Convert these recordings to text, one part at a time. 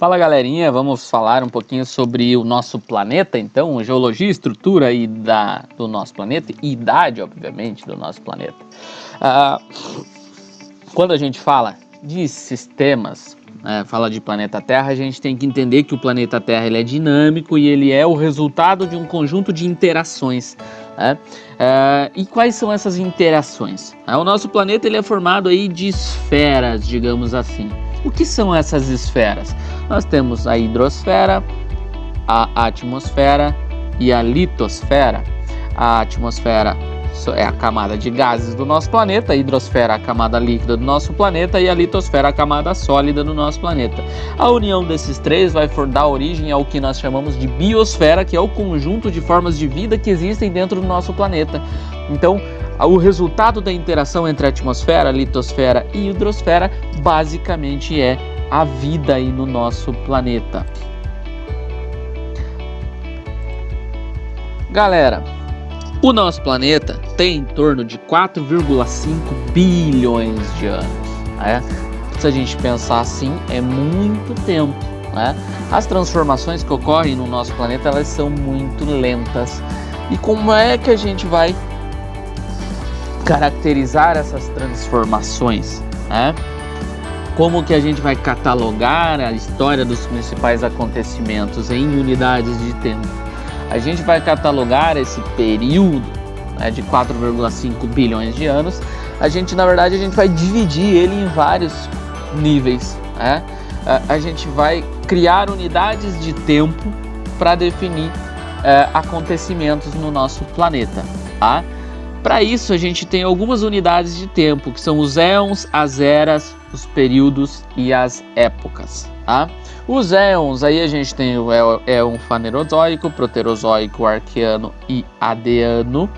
Fala galerinha, vamos falar um pouquinho sobre o nosso planeta, então, geologia, estrutura do nosso planeta e idade, obviamente, do nosso planeta. Quando a gente fala de sistemas, fala de planeta Terra, a gente tem que entender que o planeta Terra ele é dinâmico e ele é o resultado de um conjunto de interações. E quais são essas interações? O nosso planeta ele é formado aí de esferas, digamos assim. O que são essas esferas? Nós temos a hidrosfera, a atmosfera e a litosfera. A atmosfera é a camada de gases do nosso planeta, a hidrosfera a camada líquida do nosso planeta e a litosfera a camada sólida do nosso planeta. A união desses três vai dar origem ao que nós chamamos de biosfera, que é o conjunto de formas de vida que existem dentro do nosso planeta. Então, o resultado da interação entre a atmosfera, litosfera e hidrosfera basicamente é a vida aí no nosso planeta. Galera, o nosso planeta tem em torno de 4,5 bilhões de anos. Se a gente pensar assim, é muito tempo. As transformações que ocorrem no nosso planeta, elas são muito lentas. E como é que a gente vai caracterizar essas transformações? Como que a gente vai catalogar a história dos principais acontecimentos em unidades de tempo? A gente vai catalogar esse período de 4,5 bilhões de anos. Na verdade, a gente vai dividir ele em vários níveis. A gente vai criar unidades de tempo para definir acontecimentos no nosso planeta. Para isso, a gente tem algumas unidades de tempo, que são os éons, as eras, os períodos e as épocas. Os éons, aí a gente tem o éon fanerozoico, proterozoico, arqueano e adeano.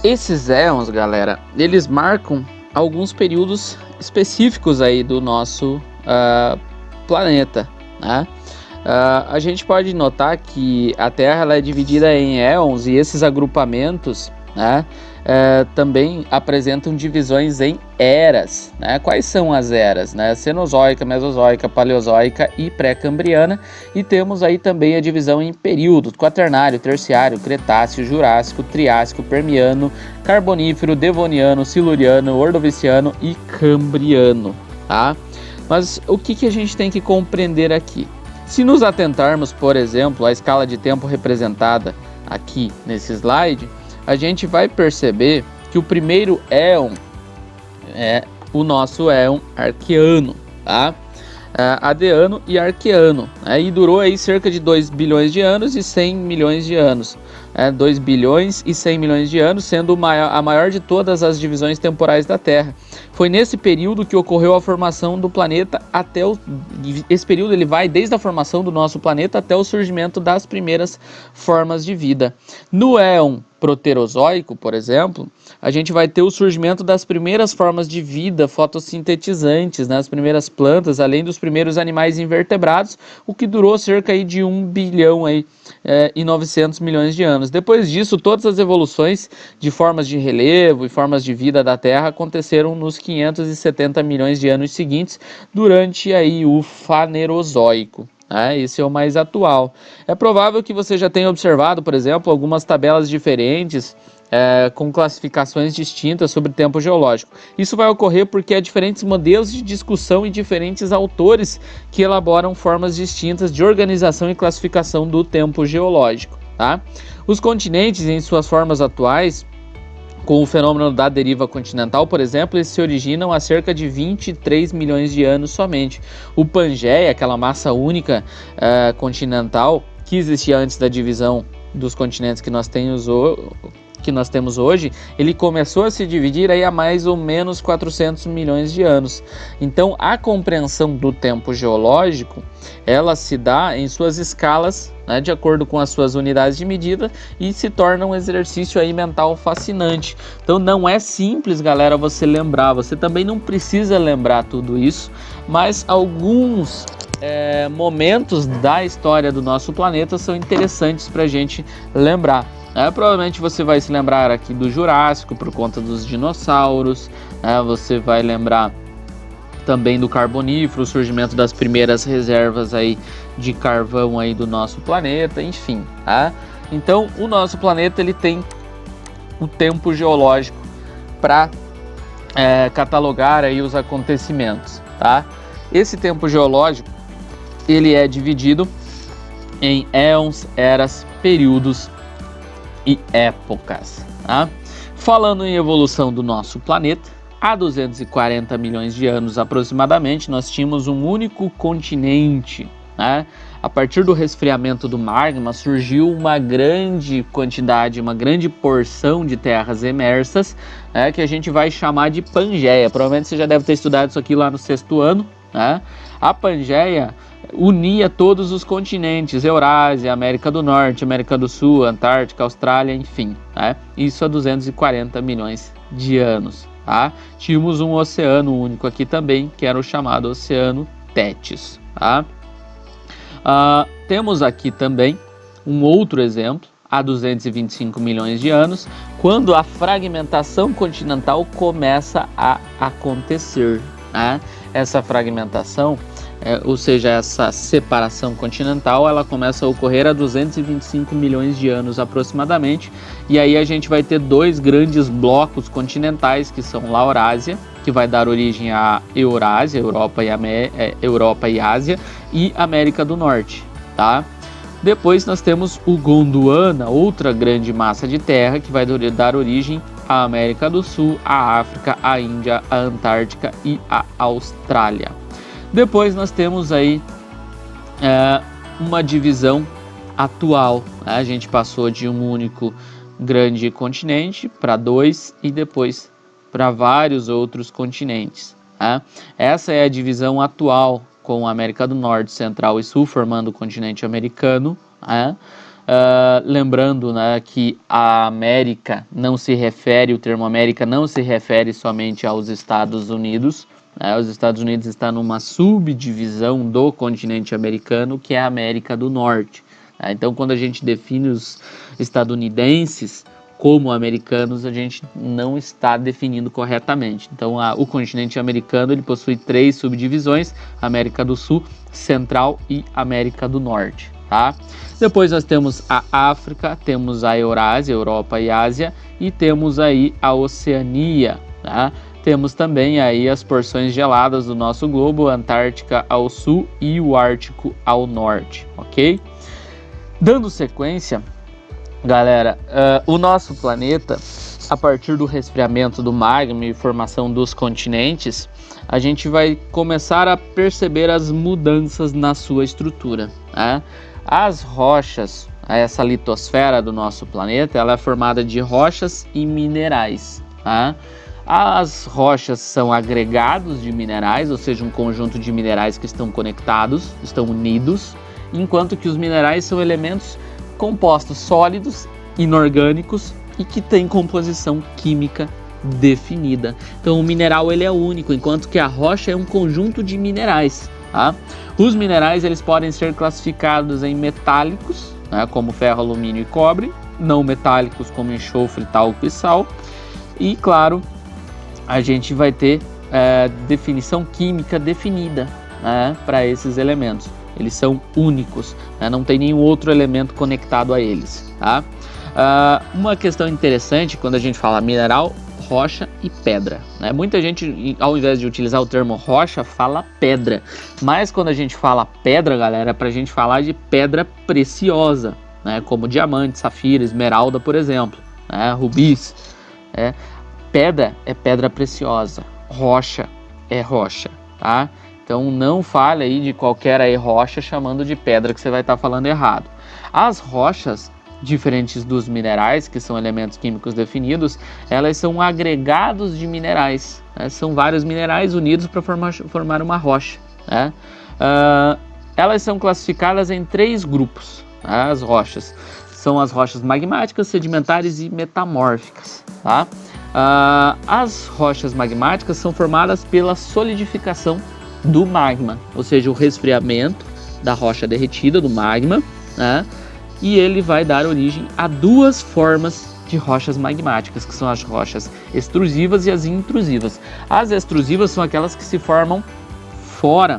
Esses éons, galera, eles marcam alguns períodos específicos aí do nosso planeta. A gente pode notar que a Terra ela é dividida em éons e esses agrupamentos também apresentam divisões em eras. Quais são as eras? Cenozoica, Mesozoica, Paleozoica e Pré-Cambriana. E temos aí também a divisão em períodos: Quaternário, Terciário, Cretáceo, Jurássico, Triássico, Permiano, Carbonífero, Devoniano, Siluriano, Ordoviciano e Cambriano. Mas o que a gente tem que compreender aqui? Se nos atentarmos, por exemplo, à escala de tempo representada aqui nesse slide, a gente vai perceber que o primeiro éon é o nosso éon arqueano, adeano e arqueano, e durou aí cerca de 2 bilhões de anos e 100 milhões de anos. 2 bilhões e 100 milhões de anos, sendo a maior de todas as divisões temporais da Terra. Foi nesse período que ocorreu a formação do planeta esse período ele vai desde a formação do nosso planeta até o surgimento das primeiras formas de vida. No éon proterozoico, por exemplo, a gente vai ter o surgimento das primeiras formas de vida fotossintetizantes, as primeiras plantas, além dos primeiros animais invertebrados, o que durou cerca aí de 1 bilhão e 900 milhões de anos. Depois disso, todas as evoluções de formas de relevo e formas de vida da Terra aconteceram nos 570 milhões de anos seguintes, durante aí o Fanerozoico. Esse é o mais atual. É provável que você já tenha observado, por exemplo, algumas tabelas diferentes com classificações distintas sobre tempo geológico. Isso vai ocorrer porque há diferentes modelos de discussão e diferentes autores que elaboram formas distintas de organização e classificação do tempo geológico. Os continentes, em suas formas atuais, com o fenômeno da deriva continental, por exemplo, eles se originam há cerca de 23 milhões de anos somente. O Pangeia, aquela massa única continental que existia antes da divisão dos continentes que nós temos hoje, ele começou a se dividir aí há mais ou menos 400 milhões de anos. Então, a compreensão do tempo geológico, ela se dá em suas escalas, de acordo com as suas unidades de medida, e se torna um exercício aí mental fascinante. Então, não é simples, galera, você lembrar. Você também não precisa lembrar tudo isso, mas alguns momentos da história do nosso planeta são interessantes para a gente lembrar. Provavelmente você vai se lembrar aqui do Jurássico por conta dos dinossauros, você vai lembrar também do Carbonífero, o surgimento das primeiras reservas aí de carvão aí do nosso planeta, enfim, tá? Então, o nosso planeta ele tem o tempo geológico para catalogar aí os acontecimentos, tá? Esse tempo geológico ele é dividido em éons, eras, períodos e épocas, tá? Falando em evolução do nosso planeta, há 240 milhões de anos aproximadamente, nós tínhamos um único continente, né? A partir do resfriamento do magma, surgiu uma grande quantidade, uma grande porção de terras emersas, né, que a gente vai chamar de Pangeia. Provavelmente você já deve ter estudado isso aqui lá no 6º ano, né? A Pangeia unia todos os continentes, Eurásia, América do Norte, América do Sul, Antártica, Austrália, enfim, né? Isso há 240 milhões de anos, tá? Tínhamos um oceano único aqui também, que era o chamado Oceano Tétis, tá? Temos aqui também um outro exemplo, há 225 milhões de anos, quando a fragmentação continental começa a acontecer, né? Essa fragmentação, ou seja, essa separação continental, ela começa a ocorrer há 225 milhões de anos aproximadamente, e aí a gente vai ter dois grandes blocos continentais, que são Laurásia, que vai dar origem à Eurásia, Europa e Ásia, e América do Norte, tá? Depois nós temos o Gondwana, outra grande massa de terra, que vai dar origem à América do Sul, à África, à Índia, à Antártica e à Austrália. Depois nós temos aí uma divisão atual, né? A gente passou de um único grande continente para dois e depois para vários outros continentes, tá? Essa é a divisão atual, com a América do Norte, Central e Sul formando o continente americano, né? Lembrando, né, que a América não se refere, o termo América não se refere somente aos Estados Unidos, né? Os Estados Unidos está numa subdivisão do continente americano, que é a América do Norte, né? Então, quando a gente define os estadunidenses como americanos, a gente não está definindo corretamente. Então, o continente americano ele possui 3 subdivisões: América do Sul, Central e América do Norte, tá? Depois nós temos a África, temos a Eurásia, Europa e Ásia, e temos aí a Oceania, tá? Temos também aí as porções geladas do nosso globo, a Antártica ao sul e o Ártico ao norte, ok? Dando sequência, galera, o nosso planeta, a partir do resfriamento do magma e formação dos continentes, a gente vai começar a perceber as mudanças na sua estrutura, né? As rochas, essa litosfera do nosso planeta, ela é formada de rochas e minerais, tá? As rochas são agregados de minerais, ou seja, um conjunto de minerais que estão conectados, estão unidos, enquanto que os minerais são elementos compostos sólidos, inorgânicos e que têm composição química definida. Então o mineral ele é único, enquanto que a rocha é um conjunto de minerais, tá? Os minerais eles podem ser classificados em metálicos, né, como ferro, alumínio e cobre, não metálicos como enxofre, talco e sal, e claro, a gente vai ter definição química definida, né, para esses elementos. Eles são únicos, né? Não tem nenhum outro elemento conectado a eles, tá? Uma questão interessante quando a gente fala mineral, rocha e pedra, né? Muita gente, ao invés de utilizar o termo rocha, fala pedra. Mas quando a gente fala pedra, galera, é pra gente falar de pedra preciosa, né? Como diamante, safira, esmeralda, por exemplo, né? Rubis. Pedra é pedra preciosa, rocha é rocha, tá? Então não fale aí de qualquer aí rocha chamando de pedra, que você vai estar falando errado. As rochas, diferentes dos minerais, que são elementos químicos definidos, elas são agregados de minerais, né? São vários minerais unidos para formar uma rocha, né? Elas são classificadas em 3 grupos, né? As rochas são as rochas magmáticas, sedimentares e metamórficas, tá? As rochas magmáticas são formadas pela solidificação do magma, ou seja, o resfriamento da rocha derretida, do magma, né? E ele vai dar origem a 2 formas de rochas magmáticas, que são as rochas extrusivas e as intrusivas. As extrusivas são aquelas que se formam fora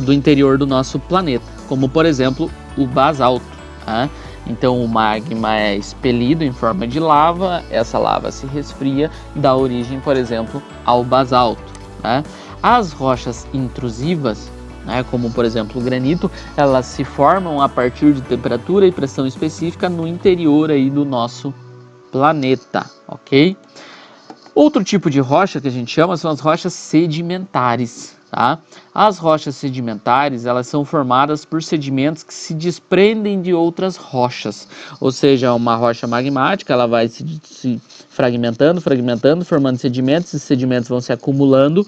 do interior do nosso planeta, como por exemplo o basalto, né? Então o magma é expelido em forma de lava, essa lava se resfria e dá origem, por exemplo, ao basalto, né? As rochas intrusivas, né, como por exemplo o granito, elas se formam a partir de temperatura e pressão específica no interior aí do nosso planeta, ok? Outro tipo de rocha que a gente chama são as rochas sedimentares, tá? As rochas sedimentares, elas são formadas por sedimentos que se desprendem de outras rochas, ou seja, uma rocha magmática, ela vai se fragmentando, formando sedimentos, esses sedimentos vão se acumulando,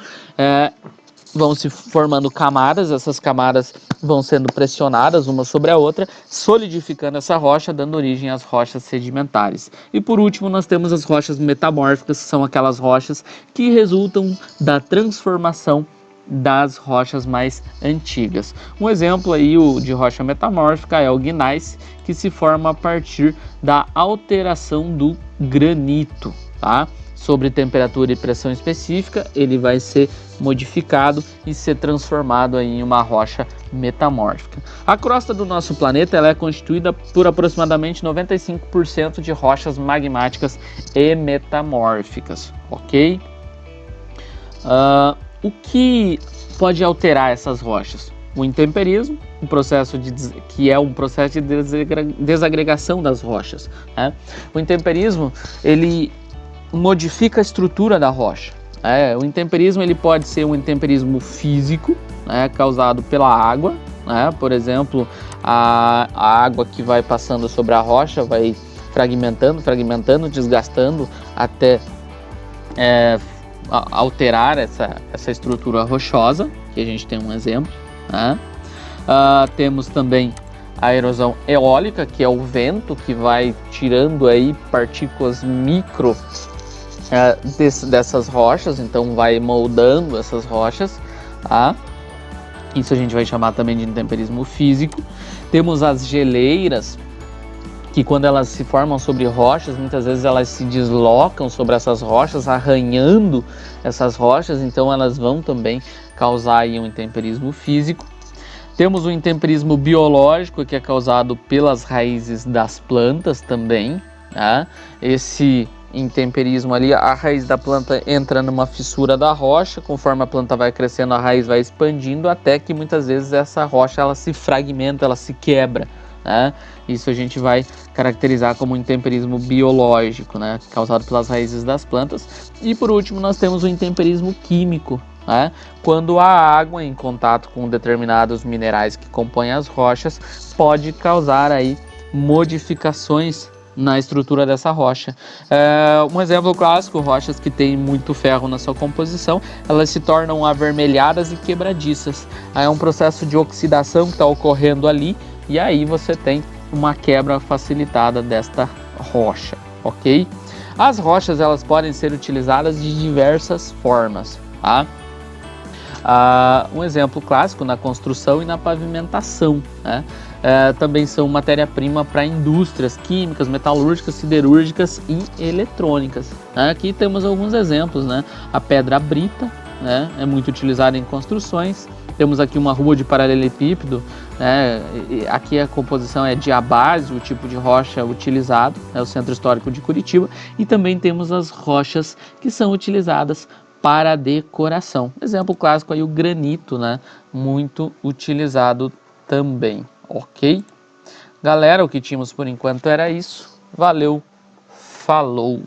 vão se formando camadas, essas camadas vão sendo pressionadas uma sobre a outra, solidificando essa rocha, dando origem às rochas sedimentares. E por último, nós temos as rochas metamórficas, que são aquelas rochas que resultam da transformação das rochas mais antigas. Um exemplo aí de rocha metamórfica é o gneiss, que se forma a partir da alteração do granito, tá? Sobre temperatura e pressão específica, ele vai ser modificado e ser transformado em uma rocha metamórfica. A crosta do nosso planeta ela é constituída por aproximadamente 95% de rochas magmáticas e metamórficas, ok? O que pode alterar essas rochas? O intemperismo, que é um processo de desagregação das rochas, né? O intemperismo, ele modifica a estrutura da rocha. O intemperismo ele pode ser um intemperismo físico, né, causado pela água, né? Por exemplo, a água que vai passando sobre a rocha vai fragmentando, desgastando até alterar essa estrutura rochosa, que a gente tem um exemplo, né? Temos também a erosão eólica, que é o vento que vai tirando aí partículas micro dessas rochas, então vai moldando essas rochas, tá? Isso a gente vai chamar também de intemperismo físico. Temos as geleiras, que quando elas se formam sobre rochas, muitas vezes elas se deslocam sobre essas rochas, arranhando essas rochas, então elas vão também causar aí um intemperismo físico. Temos o intemperismo biológico, que é causado pelas raízes das plantas também, tá? Esse intemperismo ali, a raiz da planta entra numa fissura da rocha, conforme a planta vai crescendo, a raiz vai expandindo, até que muitas vezes essa rocha ela se fragmenta, ela se quebra, né? Isso a gente vai caracterizar como intemperismo biológico, né? Causado pelas raízes das plantas. E por último nós temos o intemperismo químico, né? Quando a água em contato com determinados minerais que compõem as rochas pode causar aí modificações na estrutura dessa rocha. Um exemplo clássico, rochas que têm muito ferro na sua composição, elas se tornam avermelhadas e quebradiças. É um processo de oxidação que está ocorrendo ali, e aí você tem uma quebra facilitada desta rocha, ok? As rochas elas podem ser utilizadas de diversas formas, tá? Um exemplo clássico na construção e na pavimentação, né? Também são matéria-prima para indústrias químicas, metalúrgicas, siderúrgicas e eletrônicas. Aqui temos alguns exemplos, né? A pedra brita, né? É muito utilizada em construções. Temos aqui uma rua de paralelepípedo, né? Aqui a composição é diabásio, o tipo de rocha utilizado, é o Centro Histórico de Curitiba. E também temos as rochas que são utilizadas para decoração. Exemplo clássico aí o granito, né? Muito utilizado também, ok? Galera, o que tínhamos por enquanto era isso. Valeu, falou!